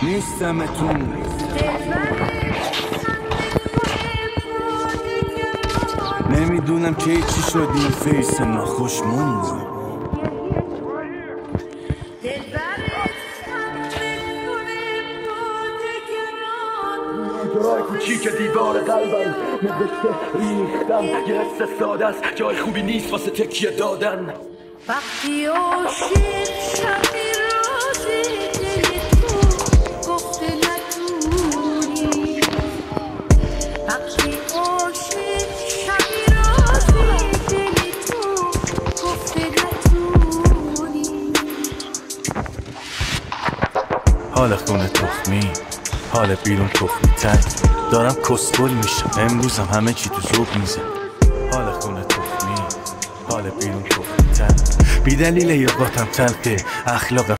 نیستمتون. نمیدونم که چی شد این فیس ناخوشمون. جای کوچیک دیوار قلبم نوشته ریختم یه حس ساده است جای خوبی نیست واسه تکیه دادن. وقتی عاشق شبی رازی دل تو گفته نتونی، وقتی عاشق شبی رازی دل تو گفته نتونی. حال خونه تخمی، حال بیرون تخمی تر. دارم کسخل میشم امروزم همه چی تو ذوق میزه. حال خونه تخمی، حال بیرون تخمی تر. بی دلیل یه قاتم تلقه اخلاق